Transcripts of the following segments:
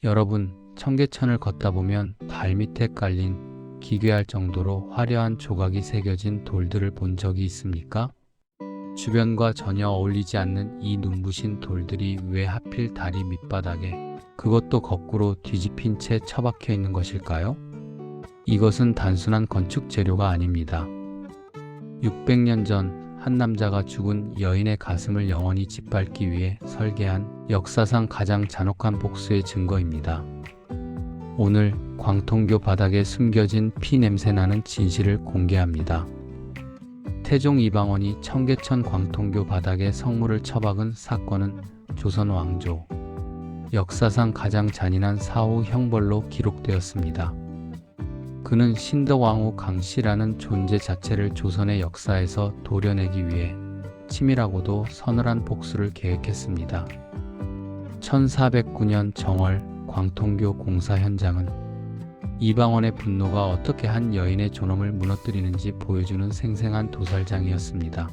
여러분, 청계천을 걷다 보면 발밑에 깔린 기괴할 정도로 화려한 조각이 새겨진 돌들을 본 적이 있습니까? 주변과 전혀 어울리지 않는 이 눈부신 돌들이 왜 하필 다리 밑바닥에, 그것도 거꾸로 뒤집힌 채 처박혀 있는 것일까요? 이것은 단순한 건축 재료가 아닙니다. 600년 전 한 남자가 죽은 여인의 가슴을 영원히 짓밟기 위해 설계한 역사상 가장 잔혹한 복수의 증거입니다. 오늘 광통교 바닥에 숨겨진 피 냄새나는 진실을 공개합니다. 태종 이방원이 청계천 광통교 바닥에 성물을 처박은 사건은 조선 왕조 역사상 가장 잔인한 사후 형벌로 기록되었습니다. 그는 신덕왕후 강씨라는 존재 자체를 조선의 역사에서 도려내기 위해 치밀하고도 서늘한 복수를 계획했습니다. 1409년 정월 광통교 공사 현장은 이방원의 분노가 어떻게 한 여인의 존엄을 무너뜨리는지 보여주는 생생한 도살장이었습니다.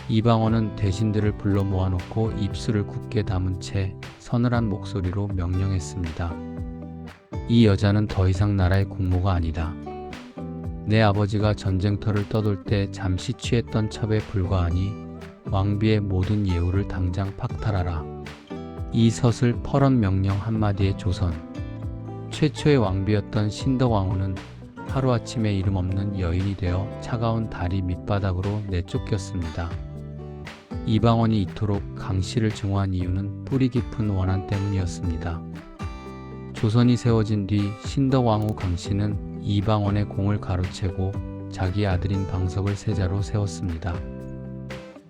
이방원은 대신들을 불러 모아놓고 입술을 굳게 다문 채 서늘한 목소리로 명령했습니다. 이 여자는 더 이상 나라의 공모가 아니다. 내 아버지가 전쟁터를 떠돌 때 잠시 취했던 첩에 불과하니 왕비의 모든 예우를 당장 박탈하라. 이 서슬 퍼런 명령 한마디에 조선 최초의 왕비였던 신덕왕후는 하루아침에 이름 없는 여인이 되어 차가운 다리 밑바닥으로 내쫓겼습니다. 이방원이 이토록 강씨를 증오한 이유는 뿌리 깊은 원한 때문이었습니다. 조선이 세워진 뒤 신덕왕후 강씨는 이방원의 공을 가로채고 자기 아들인 방석을 세자로 세웠습니다.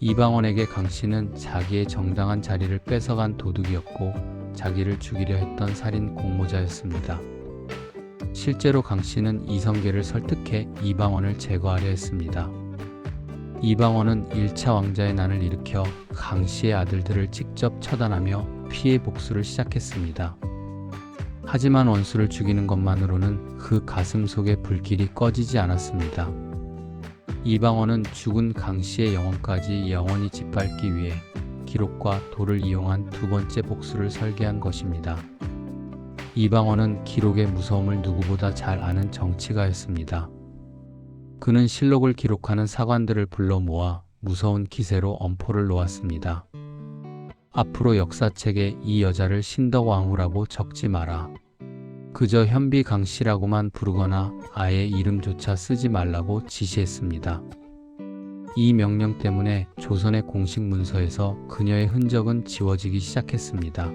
이방원에게 강씨는 자기의 정당한 자리를 뺏어간 도둑이었고 자기를 죽이려 했던 살인 공모자였습니다. 실제로 강씨는 이성계를 설득해 이방원을 제거하려 했습니다. 이방원은 1차 왕자의 난을 일으켜 강씨의 아들들을 직접 처단하며 피해 복수를 시작했습니다. 하지만 원수를 죽이는 것만으로는 그 가슴 속의 불길이 꺼지지 않았습니다. 이방원은 죽은 강씨의 영혼까지 영원히 짓밟기 위해 기록과 돌을 이용한 두 번째 복수를 설계한 것입니다. 이방원은 기록의 무서움을 누구보다 잘 아는 정치가였습니다. 그는 실록을 기록하는 사관들을 불러 모아 무서운 기세로 엄포를 놓았습니다. 앞으로 역사책에 이 여자를 신덕왕후라고 적지 마라. 그저 현비 강씨라고만 부르거나 아예 이름조차 쓰지 말라고 지시했습니다. 이 명령 때문에 조선의 공식 문서에서 그녀의 흔적은 지워지기 시작했습니다.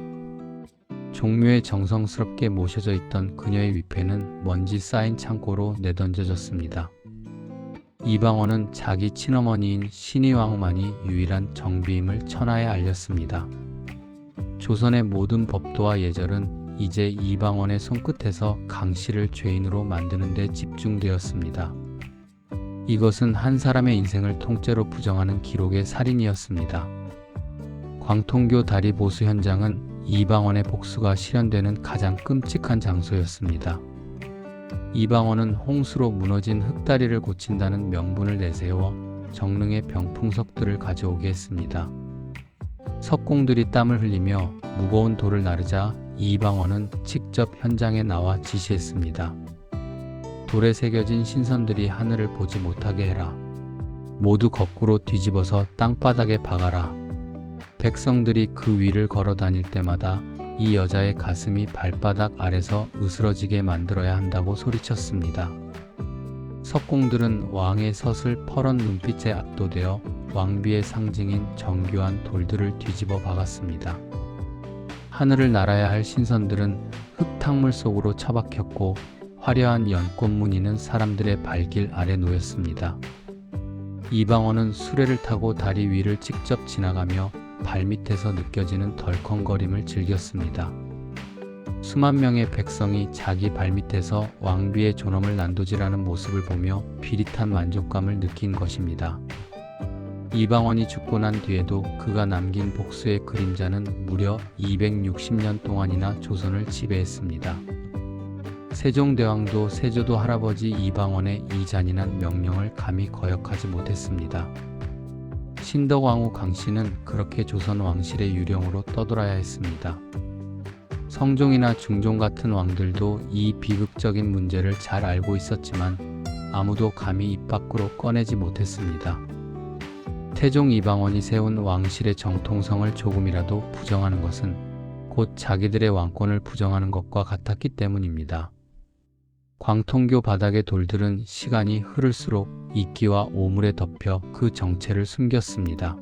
종묘에 정성스럽게 모셔져 있던 그녀의 위패는 먼지 쌓인 창고로 내던져졌습니다. 이방원은 자기 친어머니인 신의왕후만이 유일한 정비임을 천하에 알렸습니다. 조선의 모든 법도와 예절은 이제 이방원의 손끝에서 강씨를 죄인으로 만드는 데 집중되었습니다. 이것은 한 사람의 인생을 통째로 부정하는 기록의 살인이었습니다. 광통교 다리 보수 현장은 이방원의 복수가 실현되는 가장 끔찍한 장소였습니다. 이방원은 홍수로 무너진 흙다리를 고친다는 명분을 내세워 정릉의 병풍석들을 가져오게 했습니다. 석공들이 땀을 흘리며 무거운 돌을 나르자 이방원은 직접 현장에 나와 지시했습니다. 돌에 새겨진 신선들이 하늘을 보지 못하게 해라. 모두 거꾸로 뒤집어서 땅바닥에 박아라. 백성들이 그 위를 걸어 다닐 때마다 이 여자의 가슴이 발바닥 아래서 으스러지게 만들어야 한다고 소리쳤습니다. 석공들은 왕의 서슬 퍼런 눈빛에 압도되어 왕비의 상징인 정교한 돌들을 뒤집어 박았습니다. 하늘을 날아야 할 신선들은 흙탕물 속으로 처박혔고 화려한 연꽃 무늬는 사람들의 발길 아래 놓였습니다. 이방원은 수레를 타고 다리 위를 직접 지나가며 발밑에서 느껴지는 덜컹거림을 즐겼습니다. 수만 명의 백성이 자기 발밑에서 왕비의 존엄을 난도질하는 모습을 보며 비릿한 만족감을 느낀 것입니다. 이방원이 죽고 난 뒤에도 그가 남긴 복수의 그림자는 무려 260년 동안이나 조선을 지배했습니다. 세종대왕도 세조도 할아버지 이방원의 이 잔인한 명령을 감히 거역하지 못했습니다. 신덕왕후 강씨는 그렇게 조선 왕실의 유령으로 떠돌아야 했습니다. 성종이나 중종 같은 왕들도 이 비극적인 문제를 잘 알고 있었지만 아무도 감히 입 밖으로 꺼내지 못했습니다. 태종 이방원이 세운 왕실의 정통성을 조금이라도 부정하는 것은 곧 자기들의 왕권을 부정하는 것과 같았기 때문입니다. 광통교 바닥의 돌들은 시간이 흐를수록 이끼와 오물에 덮여 그 정체를 숨겼습니다.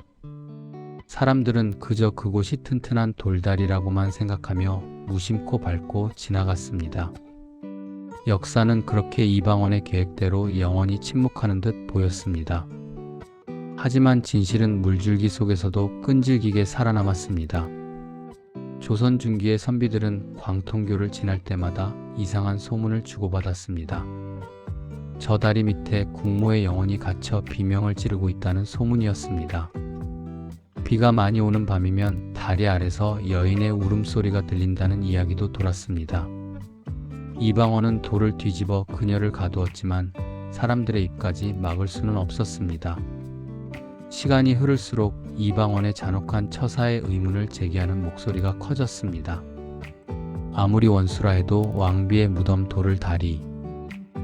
사람들은 그저 그곳이 튼튼한 돌다리라고만 생각하며 무심코 밟고 지나갔습니다. 역사는 그렇게 이방원의 계획대로 영원히 침묵하는 듯 보였습니다. 하지만 진실은 물줄기 속에서도 끈질기게 살아남았습니다. 조선 중기의 선비들은 광통교를 지날 때마다 이상한 소문을 주고받았습니다. 저 다리 밑에 국모의 영혼이 갇혀 비명을 지르고 있다는 소문이었습니다. 비가 많이 오는 밤이면 다리 아래서 여인의 울음소리가 들린다는 이야기도 돌았습니다. 이방원은 돌을 뒤집어 그녀를 가두었지만 사람들의 입까지 막을 수는 없었습니다. 시간이 흐를수록 이방원의 잔혹한 처사의 의문을 제기하는 목소리가 커졌습니다. 아무리 원수라 해도 왕비의 무덤 돌을 다리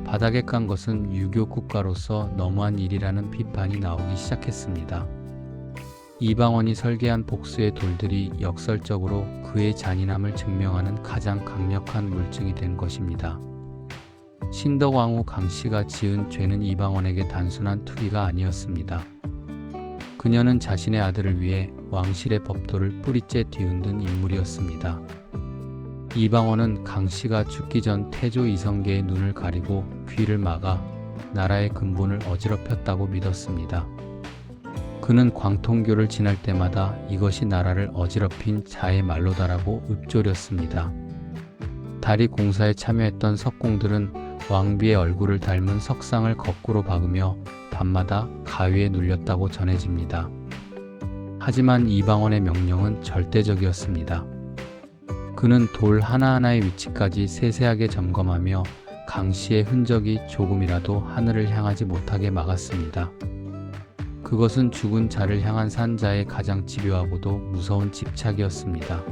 바닥에 깐 것은 유교 국가로서 너무한 일이라는 비판이 나오기 시작했습니다. 이방원이 설계한 복수의 돌들이 역설적으로 그의 잔인함을 증명하는 가장 강력한 물증이 된 것입니다. 신덕왕후 강씨가 지은 죄는 이방원에게 단순한 투기가 아니었습니다. 그녀는 자신의 아들을 위해 왕실의 법도를 뿌리째 뒤흔든 인물이었습니다. 이방원은 강씨가 죽기 전 태조 이성계의 눈을 가리고 귀를 막아 나라의 근본을 어지럽혔다고 믿었습니다. 그는 광통교를 지날 때마다 이것이 나라를 어지럽힌 자의 말로다라고 읊조렸습니다. 다리 공사에 참여했던 석공들은 왕비의 얼굴을 닮은 석상을 거꾸로 박으며 밤마다 가위에 눌렸다고 전해집니다. 하지만 이방원의 명령은 절대적이었습니다. 그는 돌 하나하나의 위치까지 세세하게 점검하며 강씨의 흔적이 조금이라도 하늘을 향하지 못하게 막았습니다. 그것은 죽은 자를 향한 산자의 가장 집요하고도 무서운 집착이었습니다.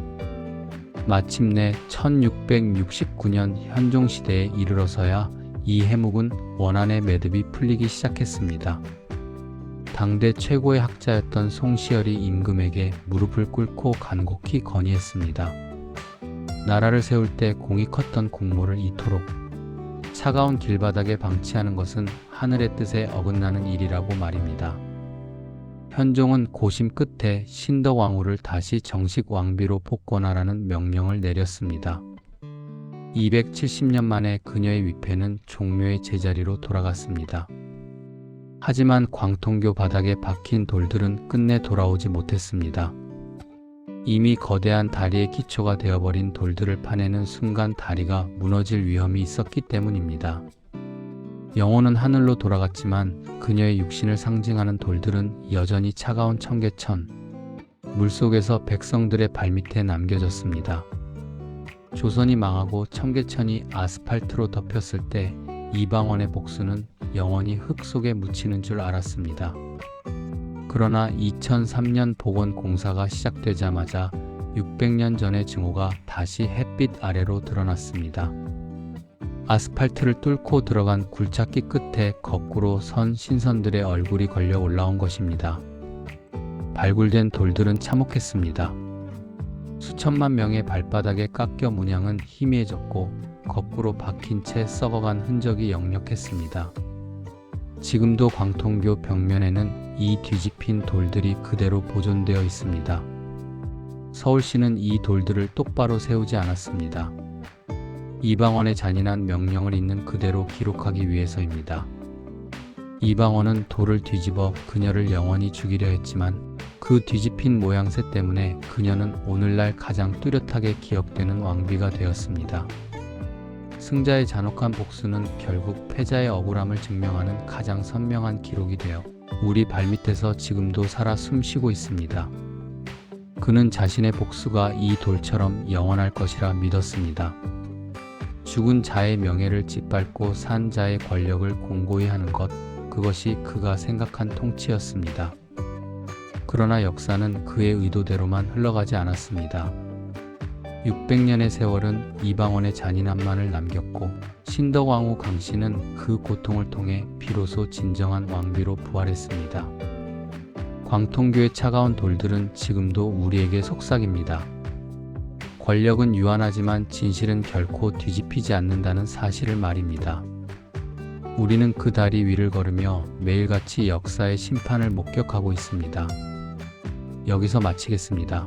마침내 1669년 현종시대에 이르러서야 이 해묵은 원한의 매듭이 풀리기 시작했습니다. 당대 최고의 학자였던 송시열이 임금에게 무릎을 꿇고 간곡히 건의했습니다. 나라를 세울 때 공이 컸던 공모를 이토록 차가운 길바닥에 방치하는 것은 하늘의 뜻에 어긋나는 일이라고 말입니다. 현종은 고심 끝에 신덕왕후를 다시 정식 왕비로 복권하라는 명령을 내렸습니다. 270년 만에 그녀의 위패는 종묘의 제자리로 돌아갔습니다. 하지만 광통교 바닥에 박힌 돌들은 끝내 돌아오지 못했습니다. 이미 거대한 다리의 기초가 되어버린 돌들을 파내는 순간 다리가 무너질 위험이 있었기 때문입니다. 영혼은 하늘로 돌아갔지만 그녀의 육신을 상징하는 돌들은 여전히 차가운 청계천, 물속에서 백성들의 발밑에 남겨졌습니다. 조선이 망하고 청계천이 아스팔트로 덮였을 때 이방원의 복수는 영원히 흙 속에 묻히는 줄 알았습니다. 그러나 2003년 복원 공사가 시작되자마자 600년 전의 증오가 다시 햇빛 아래로 드러났습니다. 아스팔트를 뚫고 들어간 굴착기 끝에 거꾸로 선 신선들의 얼굴이 걸려 올라온 것입니다. 발굴된 돌들은 참혹했습니다. 수천만 명의 발바닥에 깎여 문양은 희미해졌고 거꾸로 박힌 채 썩어간 흔적이 역력했습니다. 지금도 광통교 벽면에는 이 뒤집힌 돌들이 그대로 보존되어 있습니다. 서울시는 이 돌들을 똑바로 세우지 않았습니다. 이방원의 잔인한 명령을 있는 그대로 기록하기 위해서입니다. 이방원은 돌을 뒤집어 그녀를 영원히 죽이려 했지만 그 뒤집힌 모양새 때문에 그녀는 오늘날 가장 뚜렷하게 기억되는 왕비가 되었습니다. 승자의 잔혹한 복수는 결국 패자의 억울함을 증명하는 가장 선명한 기록이 되어 우리 발밑에서 지금도 살아 숨쉬고 있습니다. 그는 자신의 복수가 이 돌처럼 영원할 것이라 믿었습니다. 죽은 자의 명예를 짓밟고 산 자의 권력을 공고히 하는 것, 그것이 그가 생각한 통치였습니다. 그러나 역사는 그의 의도대로만 흘러가지 않았습니다. 600년의 세월은 이방원의 잔인함만을 남겼고 신덕왕후 강씨는 그 고통을 통해 비로소 진정한 왕비로 부활했습니다. 광통교의 차가운 돌들은 지금도 우리에게 속삭입니다. 권력은 유한하지만 진실은 결코 뒤집히지 않는다는 사실을 말입니다. 우리는 그 다리 위를 걸으며 매일같이 역사의 심판을 목격하고 있습니다. 여기서 마치겠습니다.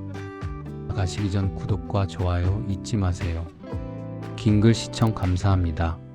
가시기 전 구독과 좋아요 잊지 마세요. 긴 글 시청 감사합니다.